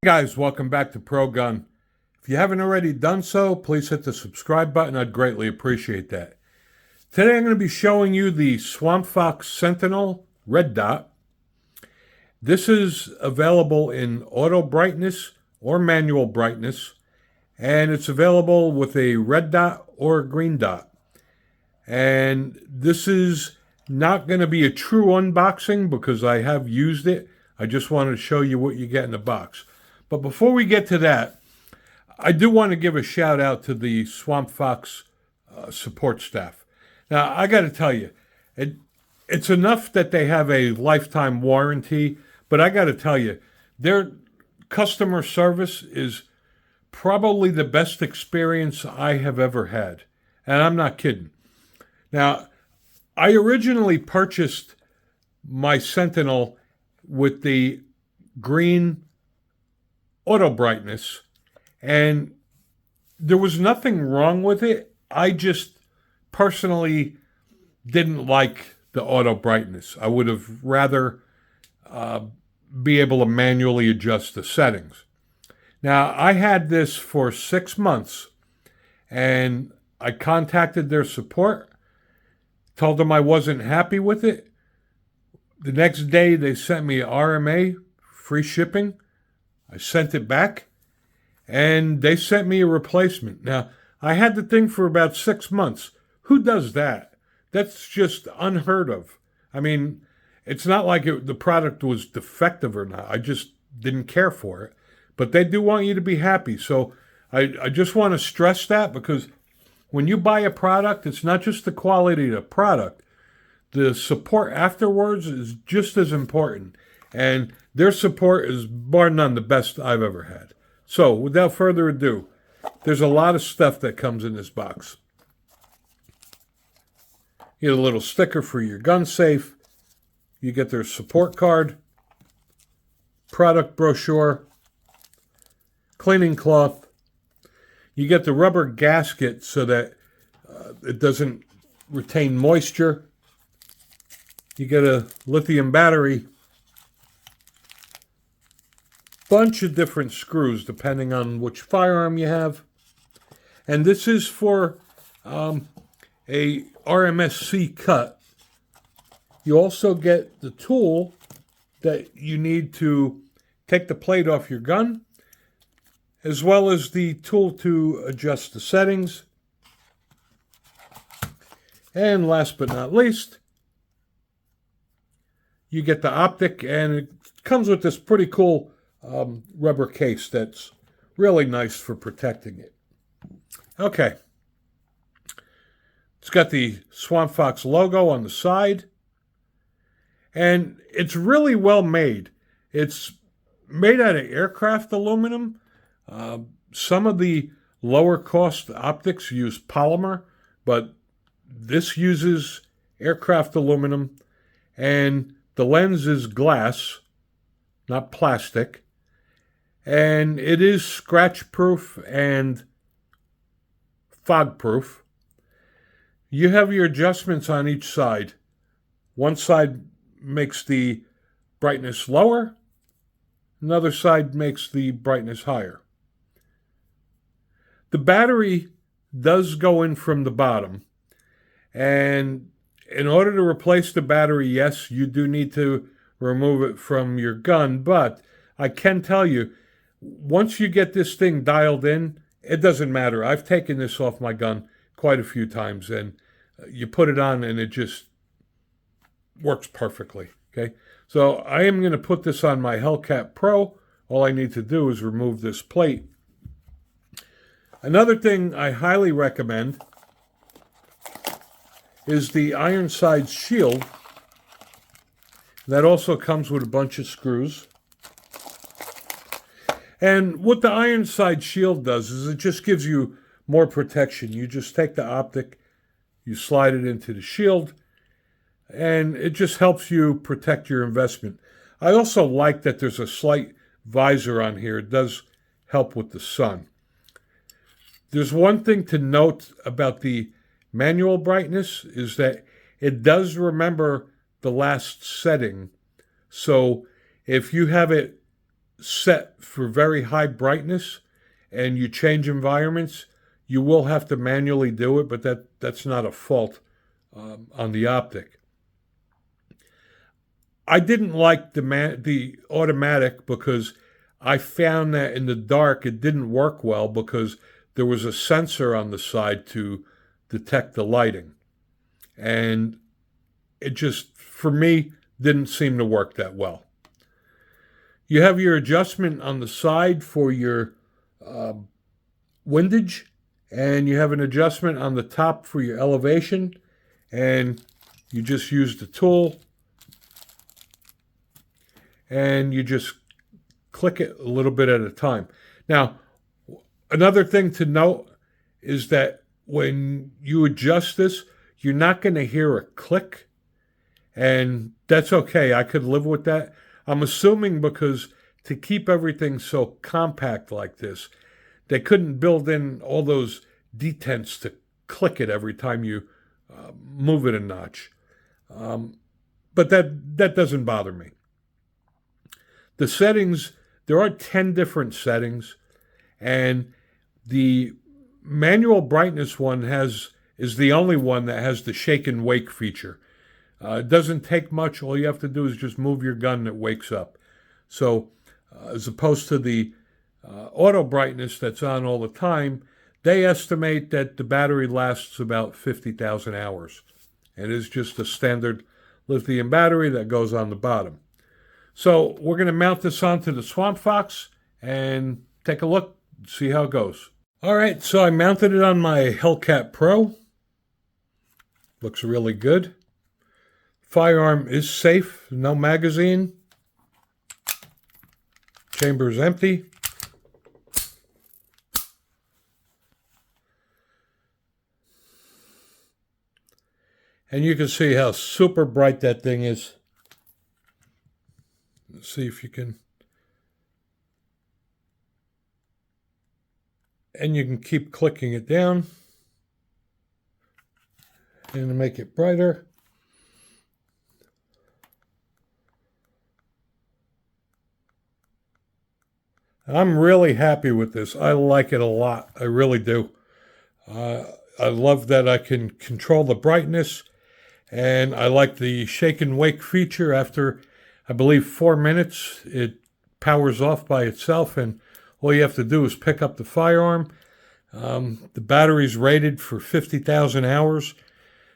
Guys, welcome back to Pro Gun. If you haven't already done so, please hit the subscribe button. I'd greatly appreciate that. Today I'm going to be showing you the Swampfox Sentinel red dot. This is available in auto brightness or manual brightness, and it's available with a red dot or a green dot. And this is not going to be a true unboxing because I have used it. I just wanted to show you what you get in the box. But before we get to that, I do want to give a shout out to the Swampfox support staff. Now, I got to tell you, it's enough that they have a lifetime warranty, but I got to tell you, their customer service is probably the best experience I have ever had. And I'm not kidding. Now, I originally purchased my Sentinel with the green auto brightness, and there was nothing wrong with it. I just personally didn't like the auto brightness. I would have rather be able to manually adjust the settings. Now, I had this for 6 months, and I contacted their support, told them I wasn't happy with it. The next day, they sent me RMA, free shipping. I sent it back, and they sent me a replacement. Now, I had the thing for about 6 months. Who does that? That's just unheard of. I mean, it's not like the product was defective or not. I just didn't care for it. But they do want you to be happy. So I just want to stress that, because when you buy a product, it's not just the quality of the product. The support afterwards is just as important. And their support is bar none the best I've ever had. So, without further ado, there's a lot of stuff that comes in this box. You get a little sticker for your gun safe. You get their support card, product brochure, cleaning cloth. You get the rubber gasket so that it doesn't retain moisture. You get a lithium battery. Bunch of different screws depending on which firearm you have. And this is for a RMSC cut. You also get the tool that you need to take the plate off your gun, as well as the tool to adjust the settings. And last but not least, you get the optic, and it comes with this pretty cool rubber case that's really nice for protecting it. Okay. It's got the Swampfox logo on the side, and it's really well made. It's made out of aircraft aluminum. Some of the lower cost optics use polymer, but this uses aircraft aluminum, and the lens is glass, not plastic. And it is scratch-proof and fog-proof. You have your adjustments on each side. One side makes the brightness lower. Another side makes the brightness higher. The battery does go in from the bottom. And in order to replace the battery, yes, you do need to remove it from your gun. But I can tell you, once you get this thing dialed in, it doesn't matter. I've taken this off my gun quite a few times, and you put it on and it just works perfectly. Okay, so I am going to put this on my Hellcat Pro. All I need to do is remove this plate. Another thing I highly recommend is the iron side shield. That also comes with a bunch of screws. And what the iron side shield does is it just gives you more protection. You just take the optic, you slide it into the shield, and it just helps you protect your investment. I also like that there's a slight visor on here. It does help with the sun. There's one thing to note about the manual brightness is that it does remember the last setting. So if you have it set for very high brightness and you change environments, you will have to manually do it, but that's not a fault on the optic. I didn't like the automatic because I found that in the dark it didn't work well because there was a sensor on the side to detect the lighting. And it just, for me, didn't seem to work that well. You have your adjustment on the side for your windage, and you have an adjustment on the top for your elevation, and you just use the tool and you just click it a little bit at a time. Now, another thing to note is that when you adjust this, you're not going to hear a click, and that's okay. I could live with that. I'm assuming because to keep everything so compact like this, they couldn't build in all those detents to click it every time you move it a notch. But that doesn't bother me. The settings, there are 10 different settings, and the manual brightness one is the only one that has the shake and wake feature. It doesn't take much. All you have to do is just move your gun and it wakes up. So as opposed to the auto brightness that's on all the time, they estimate that the battery lasts about 50,000 hours. It is just a standard lithium battery that goes on the bottom. So we're going to mount this onto the Swampfox and take a look, see how it goes. All right, so I mounted it on my Hellcat Pro. Looks really good. Firearm is safe, no magazine. Chamber is empty. And you can see how super bright that thing is. Let's see if you can. And you can keep clicking it down and to make it brighter. I'm really happy with this. I like it a lot. I really do. I love that I can control the brightness, and I like the shake and wake feature. After, I believe, 4 minutes, it powers off by itself, and all you have to do is pick up the firearm. The battery's rated for 50,000 hours.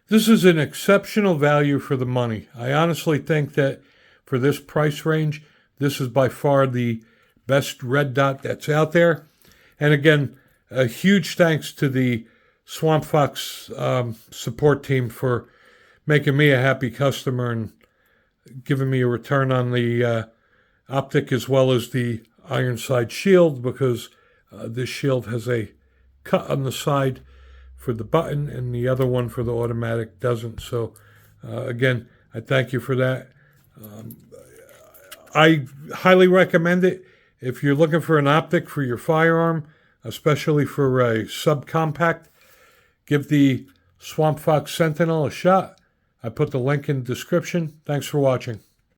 This is an exceptional value for the money. I honestly think that for this price range, this is by far the best red dot that's out there. And again, a huge thanks to the Swampfox support team for making me a happy customer and giving me a return on the optic as well as the iron side shield, because this shield has a cut on the side for the button and the other one for the automatic doesn't. So again, I thank you for that. I highly recommend it if you're looking for an optic for your firearm, especially for a subcompact. Give the Swampfox Sentinel a shot. I put the link in the description. Thanks for watching.